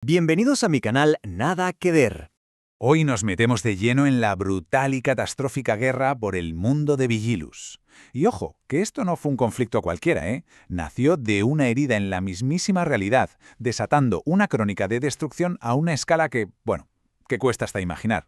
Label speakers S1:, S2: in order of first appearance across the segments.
S1: Bienvenidos a mi canal Nada que Ver.
S2: Hoy nos metemos de lleno en la brutal y catastrófica guerra por el mundo de Vigilus. Y ojo, que esto no fue un conflicto cualquiera, ¿eh? Nació de una herida en la mismísima realidad, desatando una crónica de destrucción a una escala que cuesta hasta imaginar.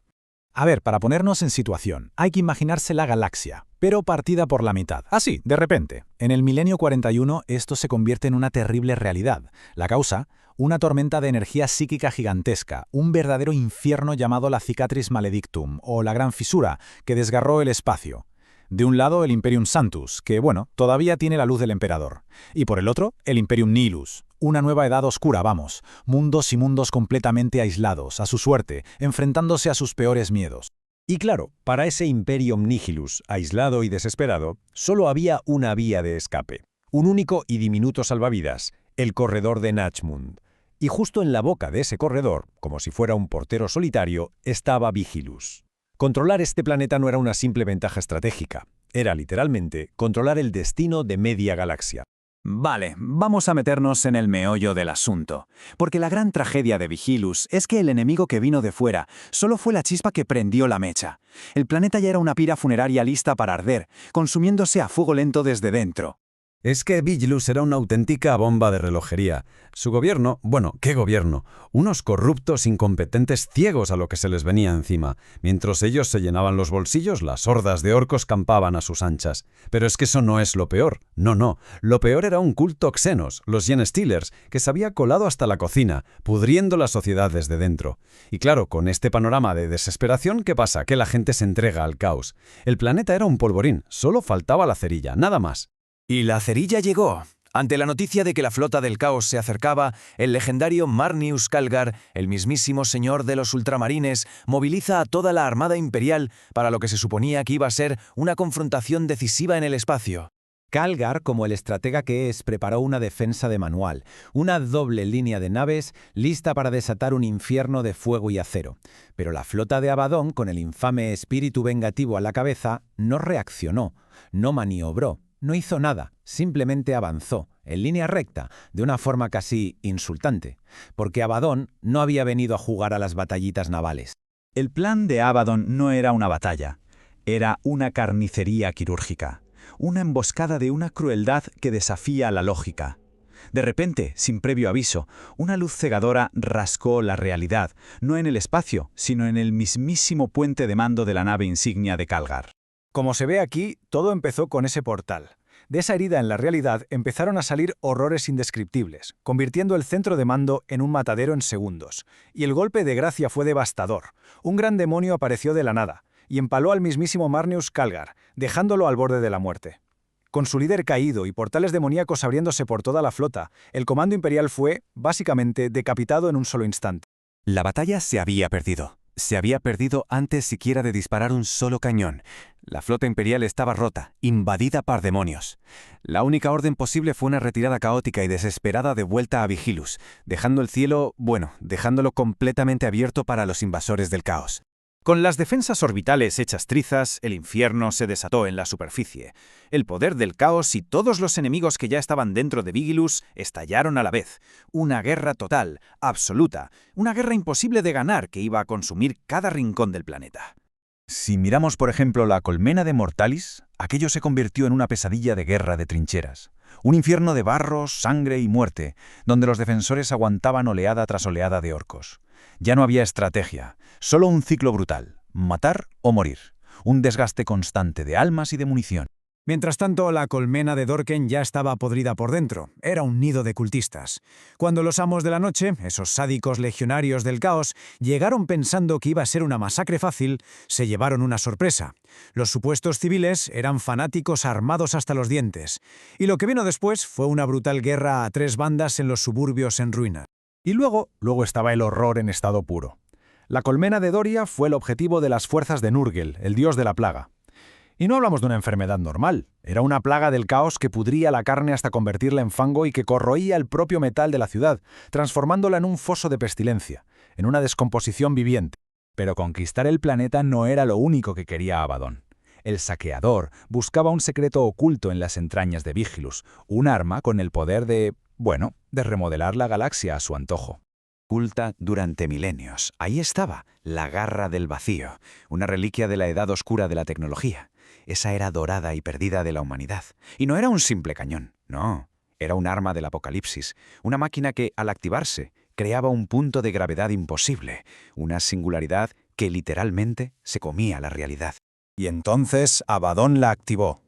S3: A ver, para ponernos en situación, hay que imaginarse la galaxia, pero partida por la mitad. Así, de repente. En el milenio 41 esto se convierte en una terrible realidad. La causa, una tormenta de energía psíquica gigantesca, un verdadero infierno llamado la Cicatrix Maledictum, o la Gran Fisura, que desgarró el espacio. De un lado el Imperium Sanctus, que, todavía tiene la luz del emperador. Y por el otro, el Imperium Nihilus. Una nueva edad oscura, vamos. Mundos y mundos completamente aislados, a su suerte, enfrentándose a sus peores miedos.
S4: Y claro, para ese Imperium Nihilus, aislado y desesperado, solo había una vía de escape. Un único y diminuto salvavidas, el corredor de Nachmund. Y justo en la boca de ese corredor, como si fuera un portero solitario, estaba Vigilus. Controlar este planeta no era una simple ventaja estratégica. Era, literalmente, controlar el destino de media galaxia.
S1: Vale, vamos a meternos en el meollo del asunto. Porque la gran tragedia de Vigilus es que el enemigo que vino de fuera solo fue la chispa que prendió la mecha. El planeta ya era una pira funeraria lista para arder, consumiéndose a fuego lento desde dentro.
S4: Es que Vigilus era una auténtica bomba de relojería. Su gobierno, ¿qué gobierno? Unos corruptos incompetentes ciegos a lo que se les venía encima. Mientras ellos se llenaban los bolsillos, las hordas de orcos campaban a sus anchas. Pero es que eso no es lo peor. No. Lo peor era un culto xenos, los Genestealers, que se había colado hasta la cocina, pudriendo la sociedad desde dentro. Y claro, con este panorama de desesperación, ¿qué pasa? Que la gente se entrega al caos. El planeta era un polvorín, solo faltaba la cerilla, nada más.
S5: Y la cerilla llegó. Ante la noticia de que la flota del caos se acercaba, el legendario Marneus Calgar, el mismísimo señor de los ultramarines, moviliza a toda la armada imperial para lo que se suponía que iba a ser una confrontación decisiva en el espacio.
S3: Calgar, como el estratega que es, preparó una defensa de manual, una doble línea de naves lista para desatar un infierno de fuego y acero. Pero la flota de Abaddon, con el infame espíritu vengativo a la cabeza, no reaccionó, no maniobró. No hizo nada, simplemente avanzó, en línea recta, de una forma casi insultante, porque Abaddon no había venido a jugar a las batallitas navales.
S6: El plan de Abaddon no era una batalla, era una carnicería quirúrgica, una emboscada de una crueldad que desafía la lógica. De repente, sin previo aviso, una luz cegadora rascó la realidad, no en el espacio, sino en el mismísimo puente de mando de la nave insignia de Calgar.
S3: Como se ve aquí, todo empezó con ese portal. De esa herida en la realidad empezaron a salir horrores indescriptibles, convirtiendo el centro de mando en un matadero en segundos. Y el golpe de gracia fue devastador. Un gran demonio apareció de la nada y empaló al mismísimo Marneus Calgar, dejándolo al borde de la muerte. Con su líder caído y portales demoníacos abriéndose por toda la flota, el comando imperial fue, básicamente, decapitado en un solo instante.
S5: La batalla se había perdido. Se había perdido antes siquiera de disparar un solo cañón. La flota imperial estaba rota, invadida por demonios. La única orden posible fue una retirada caótica y desesperada de vuelta a Vigilus, dejando el cielo, dejándolo completamente abierto para los invasores del caos.
S1: Con las defensas orbitales hechas trizas, el infierno se desató en la superficie. El poder del caos y todos los enemigos que ya estaban dentro de Vigilus estallaron a la vez. Una guerra total, absoluta, una guerra imposible de ganar que iba a consumir cada rincón del planeta.
S2: Si miramos, por ejemplo, la colmena de Mortalis, aquello se convirtió en una pesadilla de guerra de trincheras. Un infierno de barro, sangre y muerte, donde los defensores aguantaban oleada tras oleada de orcos. Ya no había estrategia, solo un ciclo brutal, matar o morir, un desgaste constante de almas y de munición.
S3: Mientras tanto, la colmena de Dorken ya estaba podrida por dentro. Era un nido de cultistas. Cuando los amos de la noche, esos sádicos legionarios del caos, llegaron pensando que iba a ser una masacre fácil, se llevaron una sorpresa. Los supuestos civiles eran fanáticos armados hasta los dientes. Y lo que vino después fue una brutal guerra a tres bandas en los suburbios en ruinas. Y luego estaba el horror en estado puro. La colmena de Doria fue el objetivo de las fuerzas de Nurgle, el dios de la plaga. Y no hablamos de una enfermedad normal. Era una plaga del caos que pudría la carne hasta convertirla en fango y que corroía el propio metal de la ciudad, transformándola en un foso de pestilencia, en una descomposición viviente. Pero conquistar el planeta no era lo único que quería Abaddon. El saqueador buscaba un secreto oculto en las entrañas de Vigilus, un arma con el poder de remodelar la galaxia a su antojo.
S6: oculta durante milenios. Ahí estaba, la garra del vacío, una reliquia de la edad oscura de la tecnología, esa era dorada y perdida de la humanidad. Y no era un simple cañón, no, era un arma del apocalipsis, una máquina que, al activarse, creaba un punto de gravedad imposible, una singularidad que literalmente se comía la realidad.
S3: Y entonces Abaddon la activó.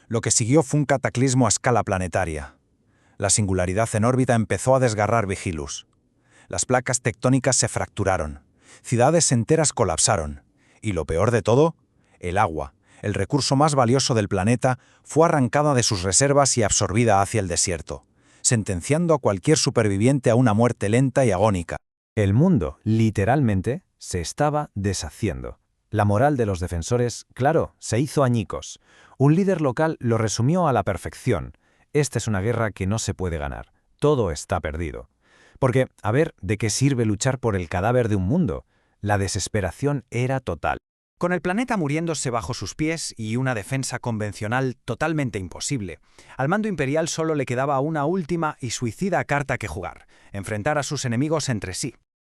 S3: Lo que siguió fue un cataclismo a escala planetaria. La singularidad en órbita empezó a desgarrar Vigilus. Las placas tectónicas se fracturaron, ciudades enteras colapsaron, y lo peor de todo, el agua, el recurso más valioso del planeta, fue arrancada de sus reservas y absorbida hacia el desierto, sentenciando a cualquier superviviente a una muerte lenta y agónica.
S2: El mundo, literalmente, se estaba deshaciendo. La moral de los defensores, claro, se hizo añicos. Un líder local lo resumió a la perfección. Esta es una guerra que no se puede ganar. Todo está perdido. Porque, a ver, ¿de qué sirve luchar por el cadáver de un mundo? La desesperación era total. Con el planeta muriéndose bajo sus pies y una defensa convencional totalmente imposible, al mando imperial solo le quedaba una última y suicida carta que jugar: enfrentar a sus enemigos entre sí.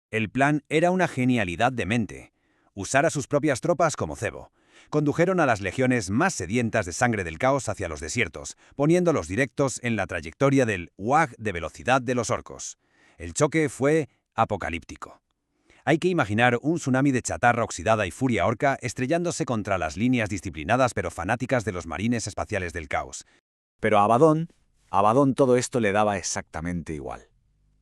S7: El plan era una genialidad demente. Usar a sus propias tropas como cebo. Condujeron a las legiones más sedientas de sangre del caos hacia los desiertos, poniéndolos directos en la trayectoria del WAG de velocidad de los orcos. El choque fue apocalíptico. Hay que imaginar un tsunami de chatarra oxidada y furia orca estrellándose contra las líneas disciplinadas pero fanáticas de los marines espaciales del caos.
S6: Pero a Abaddon todo esto le daba exactamente igual.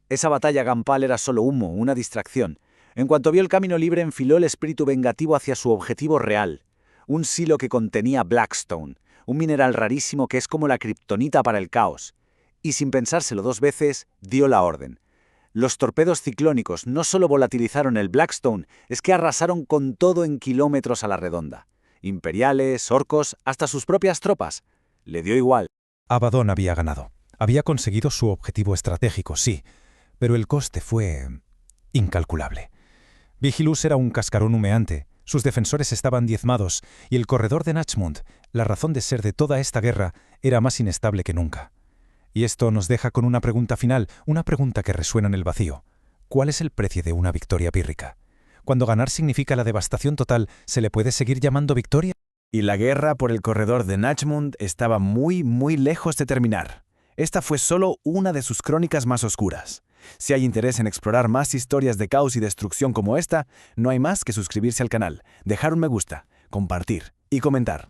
S6: Esa batalla campal era solo humo, una distracción. En cuanto vio el camino libre, enfiló el espíritu vengativo hacia su objetivo real, un silo que contenía Blackstone, un mineral rarísimo que es como la kriptonita para el caos. Y sin pensárselo dos veces, dio la orden. Los torpedos ciclónicos no solo volatilizaron el Blackstone, es que arrasaron con todo en kilómetros a la redonda. Imperiales, orcos, hasta sus propias tropas. Le dio igual.
S3: Abaddon había ganado. Había conseguido su objetivo estratégico, sí, pero el coste fue incalculable. Vigilus era un cascarón humeante, sus defensores estaban diezmados, y el corredor de Nachmund, la razón de ser de toda esta guerra, era más inestable que nunca. Y esto nos deja con una pregunta final, una pregunta que resuena en el vacío. ¿Cuál es el precio de una victoria pírrica? Cuando ganar significa la devastación total, ¿se le puede seguir llamando victoria?
S2: Y la guerra por el corredor de Nachmund estaba muy, muy lejos de terminar. Esta fue solo una de sus crónicas más oscuras. Si hay interés en explorar más historias de caos y destrucción como esta, no hay más que suscribirse al canal, dejar un me gusta, compartir y comentar.